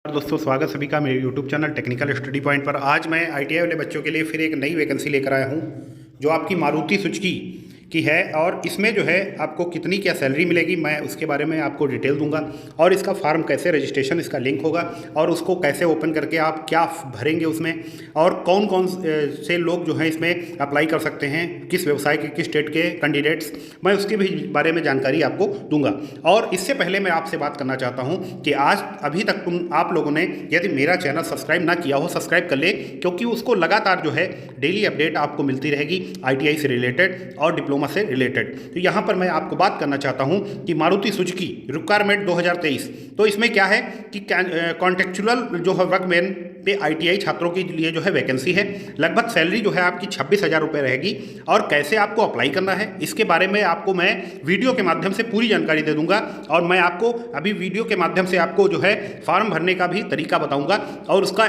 दोस्तों, स्वागत सभी का मेरे YouTube channel technical study point पर। आज मैं ITI वाले बच्चों के लिए फिर एक नई वैकेंसी लेकर आया हूं जो आपकी मारुति सुजुकी की है। और इसमें जो है आपको कितनी क्या सैलरी मिलेगी मैं उसके बारे में आपको डिटेल दूंगा, और इसका फॉर्म कैसे रजिस्ट्रेशन इसका लिंक होगा और उसको कैसे ओपन करके आप क्या भरेंगे उसमें, और कौन कौन से लोग जो हैं इसमें अप्लाई कर सकते हैं, किस व्यवसाय के किस स्टेट के कैंडिडेट्स, मैं उसके भी बारे में जानकारी आपको दूंगा। और इससे पहले मैं आपसे बात करना चाहता हूं कि आज अभी तक आप लोगों ने यदि मेरा चैनल सब्सक्राइब ना किया हो, सब्सक्राइब कर ले, क्योंकि उसको लगातार जो है डेली अपडेट आपको मिलती रहेगी ITI से रिलेटेड और डिप्लोमा से रिलेटेड। तो यहाँ पर मैं आपको बात करना चाहता हूँ कि मारुति सुजुकी रिक्वायरमेंट 2023, तो इसमें क्या है कि कॉन्टेक्चुअल जो है वर्कमैन पे ITI छात्रों के लिए जो है वैकेंसी है। लगभग सैलरी जो है आपकी 26,000 रुपये रहेगी। और कैसे आपको अप्लाई करना है इसके बारे में आपको मैं वीडियो के माध्यम से पूरी जानकारी दे दूंगा, और मैं आपको अभी वीडियो के माध्यम से आपको जो है फॉर्म भरने का भी तरीका बताऊंगा, और उसका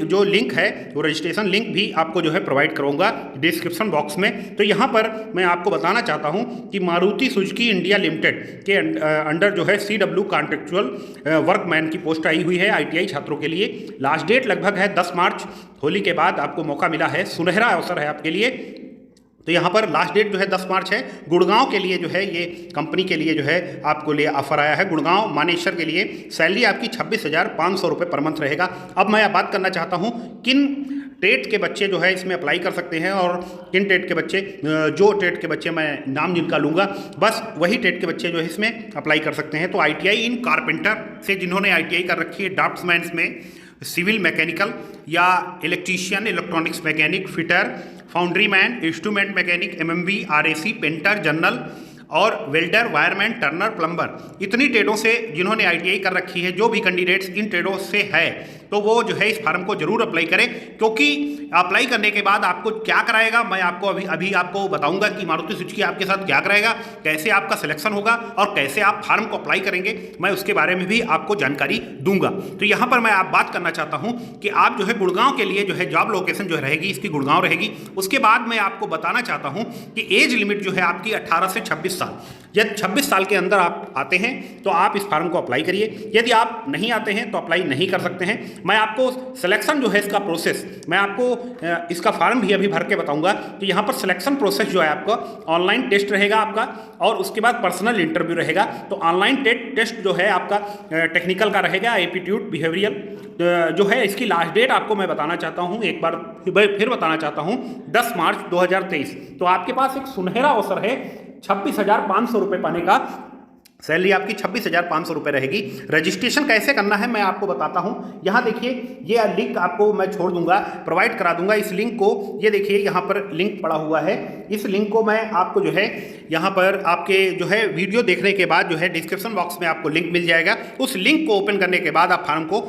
जो लिंक है वो रजिस्ट्रेशन लिंक भी आपको जो है प्रोवाइड करूंगा डिस्क्रिप्शन बॉक्स में। तो यहाँ पर मैं आपको बताना चाहता हूँ कि मारुति सुजुकी इंडिया लिमिटेड के अंडर जो है CW कॉन्ट्रेक्चुअल वर्कमैन की पोस्ट आई हुई है ITI छात्रों के लिए। लास्ट डेट लगभग है 10 मार्च। होली के बाद आपको मौका मिला है, सुनहरा अवसर है आपके लिए। तो यहाँ पर लास्ट डेट जो है 10 मार्च है। गुड़गांव के लिए जो है ये कंपनी के लिए जो है आपको लिए ऑफर आया है। गुड़गांव मानेसर के लिए सैलरी आपकी 26,500 रुपये पर मंथ रहेगा। अब मैं बात करना चाहता हूँ किन टेट के बच्चे जो है इसमें अप्लाई कर सकते हैं, और किन टेट के बच्चे, जो टेट के बच्चे मैं नाम जिनका लूँगा बस वही टेट के बच्चे जो है इसमें अप्लाई कर सकते हैं। तो ITI इन कारपेंटर से जिन्होंने ITI कर रखी है, ड्राफ्ट्समैन में सिविल मैकेनिकल या electrician, electronics mechanic, fitter, foundry man, instrument mechanic, MMB, RAC, painter, general और वेल्डर, वायरमैन, टर्नर, प्लम्बर, इतनी ट्रेडों से जिन्होंने ITI कर रखी है, जो भी कैंडिडेट्स इन ट्रेडों से है तो वो जो है इस फार्म को जरूर अप्लाई करें। क्योंकि अप्लाई करने के बाद आपको क्या कराएगा मैं आपको अभी आपको बताऊंगा कि मारुति सुजुकी आपके साथ क्या कराएगा, कैसे आपका सिलेक्शन होगा और कैसे आप फार्म को अप्लाई करेंगे, मैं उसके बारे में भी आपको जानकारी दूंगा। तो यहाँ पर मैं आप बात करना चाहता हूँ कि आप जो है गुड़गांव के लिए जो है जॉब लोकेशन जो रहेगी इसकी गुड़गांव रहेगी। उसके बाद मैं आपको बताना चाहता हूँ कि एज लिमिट जो है आपकी 18 से 26 साल। यदि 26 साल के अंदर आप आते हैं तो आप इस फार्म को अप्लाई करिए, यदि आप नहीं आते हैं तो अप्लाई नहीं कर सकते हैं। मैं आपको सिलेक्शन जो है इसका प्रोसेस, मैं आपको इसका फॉर्म भी अभी भर के बताऊंगा। तो यहाँ पर सिलेक्शन प्रोसेस जो है आपका ऑनलाइन टेस्ट रहेगा आपका, और उसके बाद पर्सनल इंटरव्यू रहेगा। तो ऑनलाइन टेस्ट जो है आपका टेक्निकल का रहेगा, एप्टीट्यूड, बिहेवियरल जो है। इसकी लास्ट डेट आपको मैं बताना चाहता हूँ, एक बार फिर बताना चाहता हूँ, 10 मार्च 2023। तो आपके पास एक सुनहरा अवसर है 26,500 रुपये पाने का। सैलरी आपकी 26,500 रुपये रहेगी। रजिस्ट्रेशन कैसे करना है मैं आपको बताता हूं। यहाँ देखिए, ये लिंक आपको मैं छोड़ दूंगा, प्रोवाइड करा दूंगा इस लिंक को। ये देखिए यहाँ पर लिंक पड़ा हुआ है। इस लिंक को मैं आपको जो है यहाँ पर आपके जो है वीडियो देखने के बाद जो है डिस्क्रिप्शन बॉक्स में आपको लिंक मिल जाएगा। उस लिंक को ओपन करने के बाद आप फॉर्म को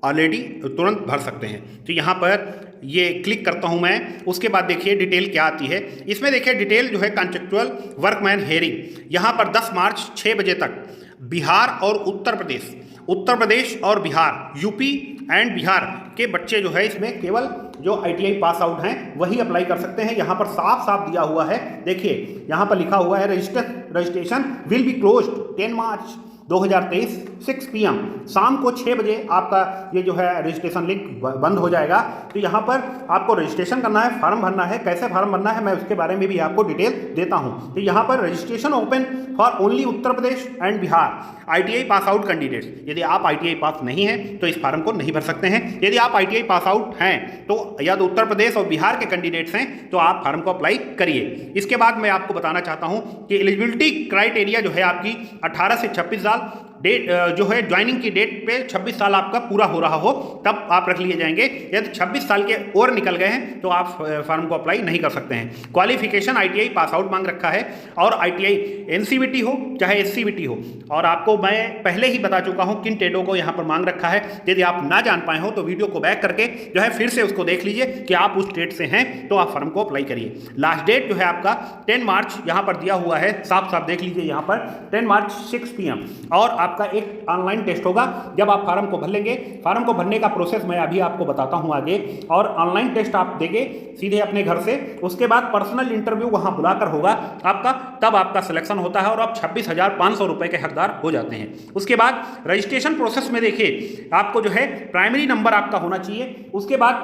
ऑलरेडी तुरंत भर सकते हैं। तो यहाँ पर ये क्लिक करता हूं मैं। उसके बाद देखिए डिटेल क्या आती है। इसमें देखिए डिटेल जो है कॉन्ट्रेक्चुअल वर्कमैन हेयरिंग। यहाँ पर 10 मार्च 6 बजे तक बिहार और उत्तर प्रदेश और बिहार, यूपी एंड बिहार के बच्चे जो है इसमें केवल जो ITI पास आउट हैं वही अप्लाई कर सकते हैं। यहाँ पर साफ साफ दिया हुआ है, देखिए यहाँ पर लिखा हुआ है registration will be closed 10 March 2023 6 PM। शाम को 6 बजे आपका ये जो है रजिस्ट्रेशन लिंक बंद हो जाएगा। तो यहाँ पर आपको रजिस्ट्रेशन करना है, फॉर्म भरना है। कैसे फॉर्म भरना है मैं उसके बारे में भी आपको डिटेल देता हूँ। तो यहाँ पर registration open for only Uttar Pradesh and Bihar ITI pass out candidates. यदि आप ITI पास नहीं हैं तो इस फॉर्म को नहीं भर सकते हैं। यदि आप ITI पास आउट हैं तो या तो उत्तर प्रदेश और बिहार के कैंडिडेट्स हैं तो आप फॉर्म को अप्लाई करिए। इसके बाद मैं आपको बताना चाहता हूँ कि एलिजिबिलिटी क्राइटेरिया जो है आपकी 18 से 26 साल। डेट जो है ज्वाइनिंग की डेट पे 26 साल आपका पूरा हो रहा हो तब आप रख लिए जाएंगे। यदि 26 साल के और निकल गए हैं तो आप फॉर्म को अप्लाई नहीं कर सकते हैं। क्वालिफिकेशन ITI पास आउट मांग रखा है, और ITI NCVT हो चाहे SCVT हो। और आपको मैं पहले ही बता चुका हूं किन ट्रेडों को यहाँ पर मांग रखा है। यदि आप ना जान पाए हो तो वीडियो को बैक करके जो है फिर से उसको देख लीजिए कि आप उस ट्रेड से हैं तो आप फॉर्म को अप्लाई करिए। लास्ट डेट जो है आपका 10 मार्च यहाँ पर दिया हुआ है, साफ साफ देख लीजिए यहाँ पर 10 मार्च 6 PM। और आपका एक ऑनलाइन टेस्ट होगा। जब आप फार्म को भर लेंगे, फार्म को भरने का प्रोसेस मैं अभी आपको बताता हूं आगे, और ऑनलाइन टेस्ट आप देंगे सीधे अपने घर से। उसके बाद पर्सनल इंटरव्यू वहां बुलाकर होगा आपका, तब आपका सिलेक्शन होता है और आप 26,500 रुपए के हकदार हो जाते हैं। उसके बाद रजिस्ट्रेशन प्रोसेस में देखिए, आपको जो है प्राइमरी नंबर आपका होना चाहिए। उसके बाद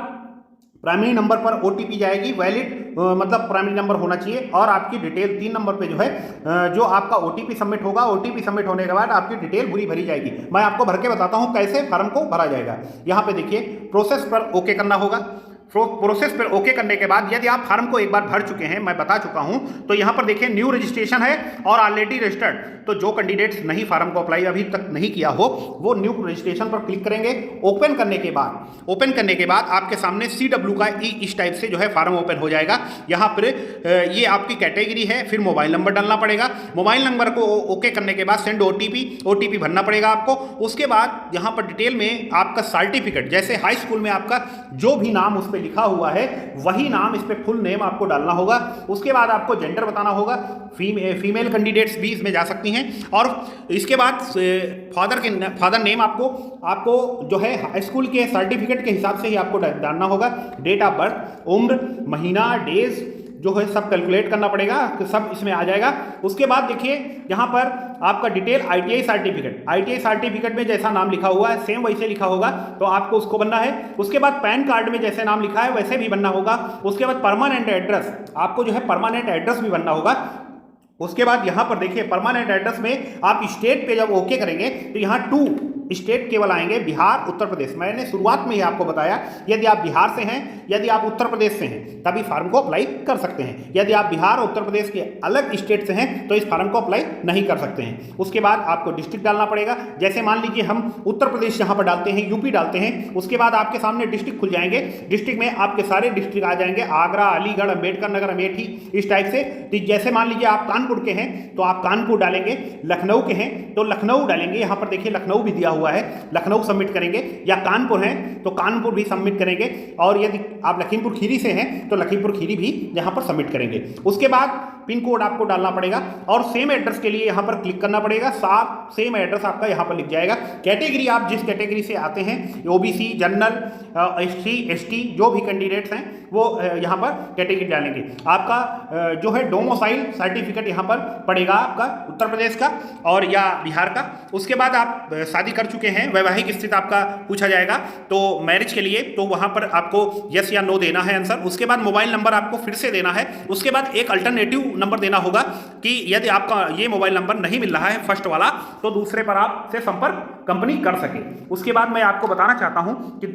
प्राइमरी नंबर पर OTP जाएगी, वैलिड मतलब प्राइमरी नंबर होना चाहिए, और आपकी डिटेल 3 नंबर पे जो है जो आपका OTP सबमिट होगा। OTP सबमिट होने के बाद आपकी डिटेल पूरी भरी जाएगी। मैं आपको भर के बताता हूं कैसे फार्म को भरा जाएगा। यहाँ पे देखिए, प्रोसेस पर ओके करना होगा। प्रोसेस पर ओके करने के बाद यदि आप फार्म को एक बार भर चुके हैं, मैं बता चुका हूं, तो यहां पर देखिए न्यू रजिस्ट्रेशन है और ऑलरेडी रजिस्टर्ड। तो जो कैंडिडेट्स नहीं फार्म को अप्लाई अभी तक नहीं किया हो, वो न्यू रजिस्ट्रेशन पर क्लिक करेंगे। ओपन करने के बाद आपके सामने CW का इस टाइप से जो है फार्म ओपन हो जाएगा। यहाँ पर ये आपकी कैटेगरी है, फिर मोबाइल नंबर डालना पड़ेगा। मोबाइल नंबर को ओके करने के बाद सेंड OTP भरना पड़ेगा आपको। उसके बाद यहाँ पर डिटेल में आपका सर्टिफिकेट, जैसे हाई स्कूल में आपका जो भी नाम उस पर लिखा हुआ है वही नाम इस पे फुल नेम आपको डालना होगा। उसके बाद आपको जेंडर बताना होगा, फीमेल कैंडिडेट्स भी इसमें जा सकती हैं। और इसके बाद फादर नेम आपको जो है हाई स्कूल के सर्टिफिकेट के हिसाब से ही आपको डालना होगा। डेट ऑफ बर्थ, उम्र, महीना, डेज जो है सब कैलकुलेट करना पड़ेगा, सब इसमें आ जाएगा। उसके बाद देखिए यहाँ पर आपका डिटेल ITI सर्टिफिकेट में जैसा नाम लिखा हुआ है सेम वैसे लिखा होगा, तो आपको उसको बनना है। उसके बाद पैन कार्ड में जैसे नाम लिखा है वैसे भी बनना होगा। उसके बाद परमानेंट एड्रेस, आपको जो है परमानेंट एड्रेस भी बनना होगा। उसके बाद यहाँ पर देखिए परमानेंट एड्रेस में आप स्टेट पे जब ओके करेंगे तो यहाँ 2 स्टेट केवल आएंगे, बिहार, उत्तर प्रदेश। मैंने शुरुआत में ही आपको बताया, यदि आप बिहार से हैं, यदि आप उत्तर प्रदेश से हैं, तभी फार्म को अप्लाई कर सकते हैं। यदि आप बिहार और उत्तर प्रदेश के अलग स्टेट से हैं तो इस फार्म को अप्लाई नहीं कर सकते हैं। उसके बाद आपको डिस्ट्रिक्ट डालना पड़ेगा। जैसे मान लीजिए हम उत्तर प्रदेश यहाँ पर डालते हैं, यूपी डालते हैं, उसके बाद आपके सामने डिस्ट्रिक्ट खुल जाएंगे। डिस्ट्रिक्ट में आपके सारे डिस्ट्रिक्ट आ जाएंगे, आगरा, अलीगढ़, अम्बेडकर नगर, अमेठी, इस टाइप से। तो जैसे मान लीजिए आप कानपुर के हैं तो आप कानपुर डालेंगे, लखनऊ के हैं तो लखनऊ डालेंगे। यहाँ पर देखिए लखनऊ भी दिया हुआ है, लखनऊ सबमिट करेंगे, या कानपुर हैं तो कानपुर भी सबमिट करेंगे। और यदि आप लखीमपुर खीरी से हैं तो लखीमपुर खीरी भी यहाँ पर सबमिट करेंगे। उसके बाद पिन कोड आपको डालना पड़ेगा और सेम एड्रेस के लिए यहाँ पर क्लिक करना पड़ेगा। सेम एड्रेस आपका यहाँ पर लिख जाएगा। कैटेगरी आप जिस कैटेगरी से आते हैं, OBC, जनरल, SC, ST जो भी कैंडिडेट्स हैं वो यहाँ पर कैटेगरी डालेंगे। आपका जो है डोमिसाइल सर्टिफिकेट यहाँ पर पड़ेगा आपका उत्तर प्रदेश का और या बिहार का। उसके बाद आप शादी कर चुके हैं, वैवाहिक स्थिति आपका पूछा जाएगा तो मैरिज के लिए, तो वहाँ पर आपको यस या नो देना है आंसर। उसके बाद मोबाइल नंबर आपको फिर से देना है। उसके बाद एक अल्टरनेटिव नंबर देना होगा कि यदि आपका ये मोबाइल नंबर नहीं मिल रहा है फर्स्ट वाला, तो दूसरे पर आपसे संपर्क कंपनी कर सके। उसके बाद मैं आपको बताना चाहता हूं कि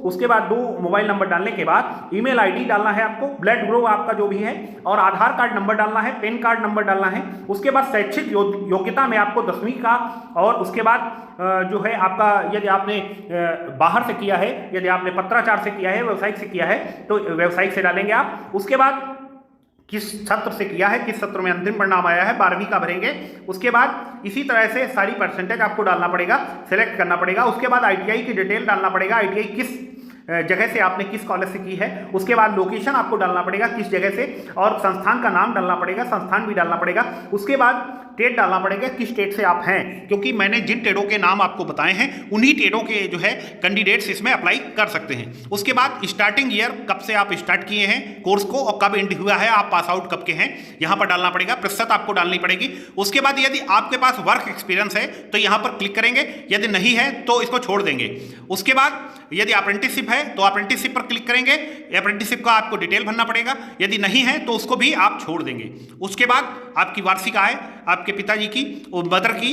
उसके बाद दो मोबाइल नंबर डालने के बाद ईमेल आईडी डालना है आपको, ब्लड ग्रुप आपका जो भी है, और आधार कार्ड नंबर डालना है, पैन कार्ड नंबर डालना है। उसके बाद शैक्षिक योग्यता में आपको 10वीं का, और उसके बाद जो है आपका यदि आपने बाहर से किया है, यदि आपने पत्राचार से किया है, व्यावसायिक से किया है तो व्यावसायिक से डालेंगे आप। उसके बाद किस सत्र से किया है, किस सत्र में अंतिम परिणाम आया है, 12वीं का भरेंगे। उसके बाद इसी तरह से सारी परसेंटेज आपको डालना पड़ेगा, सेलेक्ट करना पड़ेगा। उसके बाद ITI की डिटेल डालना पड़ेगा, ITI किस जगह से आपने किस कॉलेज से की है। उसके बाद लोकेशन आपको डालना पड़ेगा किस जगह से, और संस्थान का नाम डालना पड़ेगा, संस्थान भी डालना पड़ेगा। उसके बाद स्टेट डालना पड़ेगा किस स्टेट से आप हैं, क्योंकि मैंने जिन ट्रेडों के नाम आपको बताए हैं उन्हीं ट्रेडों के जो है कैंडिडेट्स इसमें अप्लाई कर सकते हैं। उसके बाद स्टार्टिंग ईयर, कब से आप स्टार्ट किए हैं कोर्स को और कब एंड हुआ है, आप पास आउट कब के हैं, यहाँ पर डालना पड़ेगा। प्रतिशत आपको डालनी पड़ेगी। उसके बाद यदि आपके पास वर्क एक्सपीरियंस है तो यहाँ पर क्लिक करेंगे, यदि नहीं है तो इसको छोड़ देंगे। उसके बाद यदि अप्रेंटिसशिप है तो अप्रेंटिसशिप पर क्लिक करेंगे, अप्रेंटिसशिप का आपको डिटेल भरना पड़ेगा। यदि नहीं है तो उसको भी आप छोड़ देंगे। उसके बाद आपकी वार्षिक आय, आपके पिताजी की, मदर की,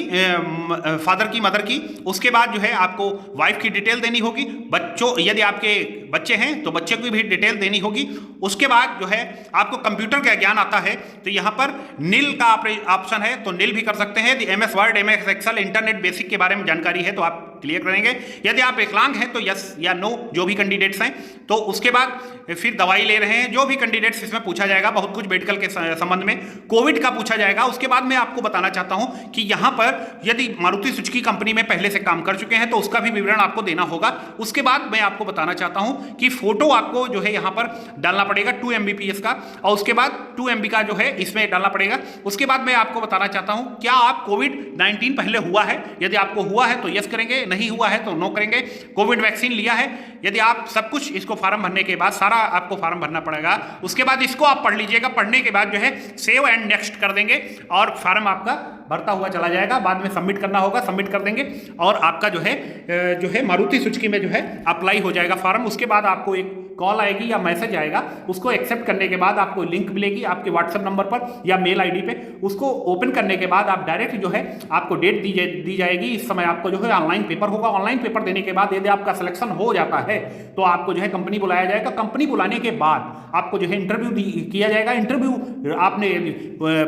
फादर की, मदर की। उसके बाद जो है आपको वाइफ की डिटेल देनी होगी। बच्चों, यदि आपके बच्चे हैं तो बच्चे की भी डिटेल देनी होगी। उसके बाद जो है आपको कंप्यूटर का ज्ञान आता है तो यहाँ पर नील का ऑप्शन है तो नील भी कर सकते हैं। यदि MS Word, MS Excel, internet basic के बारे में जानकारी है तो आप क्लियर करेंगे। यदि आप विकलांग हैं तो यस या नो, जो भी कैंडिडेट्स हैं। तो उसके बाद फिर दवाई ले रहे हैं, जो भी कैंडिडेट्स इसमें पूछा जाएगा, बहुत कुछ मेडिकल के संबंध में, कोविड का पूछा जाएगा। उसके बाद मैं आपको बताना चाहता हूं कि यहां पर यदि मारुति सुजुकी कंपनी में पहले से काम कर चुके हैं तो उसका भी विवरण आपको देना होगा। उसके बाद मैं आपको बताना चाहता हूं कि फोटो आपको जो है यहां पर डालना पड़ेगा 2 Mbps का, और उसके बाद 2 MB का जो है इसमें डालना पड़ेगा। उसके बाद मैं आपको बताना चाहता हूं क्या आप कोविड-19 पहले हुआ है, यदि आपको हुआ है तो यस करेंगे, नहीं हुआ है तो नो करेंगे। कोविड वैक्सीन लिया है, यदि आप सब कुछ इसको फॉर्म भरने के बाद, सारा आपको फॉर्म भरना पड़ेगा। उसके बाद इसको आप पढ़ लीजिएगा, पढ़ने के बाद जो है सेव एंड नेक्स्ट कर देंगे और फॉर्म आपका भरता हुआ चला जाएगा। बाद में सबमिट करना होगा, सबमिट कर देंगे और आपका जो है मारुति सुजुकी में जो है अप्लाई हो जाएगा फॉर्म। उसके बाद आपको एक कॉल आएगी या मैसेज आएगा, उसको एक्सेप्ट करने के बाद आपको लिंक मिलेगी आपके व्हाट्सएप नंबर पर या मेल आईडी पे। उसको ओपन करने के बाद आप डायरेक्ट जो है आपको डेट दी जाएगी। इस समय आपको जो है ऑनलाइन पेपर होगा। ऑनलाइन पेपर देने के बाद यदि आपका सिलेक्शन हो जाता है तो आपको जो है कंपनी बुलाया जाएगा। कंपनी बुलाने के बाद आपको जो है इंटरव्यू किया जाएगा। इंटरव्यू आपने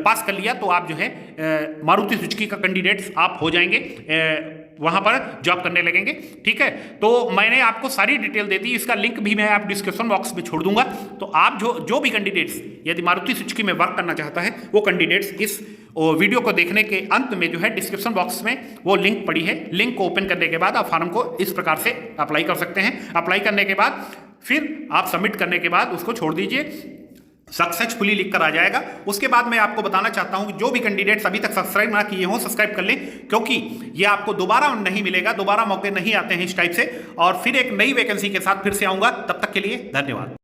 पास कर लिया तो आप जो है मारुति सुजुकी का कैंडिडेट्स आप हो जाएंगे, वहां पर जॉब करने लगेंगे। ठीक है, तो मैंने आपको सारी डिटेल दे दी, इसका लिंक भी मैं आप डिस्क्रिप्शन बॉक्स में छोड़ दूंगा। तो आप जो भी कैंडिडेट्स यदि मारुति सुजुकी में वर्क करना चाहता है वो कैंडिडेट्स इस वीडियो को देखने के अंत में जो है डिस्क्रिप्शन बॉक्स में वो लिंक पड़ी है। लिंक को ओपन करने के बाद आप फॉर्म को इस प्रकार से अप्लाई कर सकते हैं। अप्लाई करने के बाद फिर आप सबमिट करने के बाद उसको छोड़ दीजिए, सक्सेसफुली लिख कर आ जाएगा। उसके बाद मैं आपको बताना चाहता हूं कि जो भी कैंडिडेट्स अभी तक सब्सक्राइब ना किए हों सब्सक्राइब कर लें, क्योंकि ये आपको दोबारा नहीं मिलेगा, दोबारा मौके नहीं आते हैं इस टाइप से। और फिर एक नई वैकेंसी के साथ फिर से आऊंगा, तब तक के लिए धन्यवाद।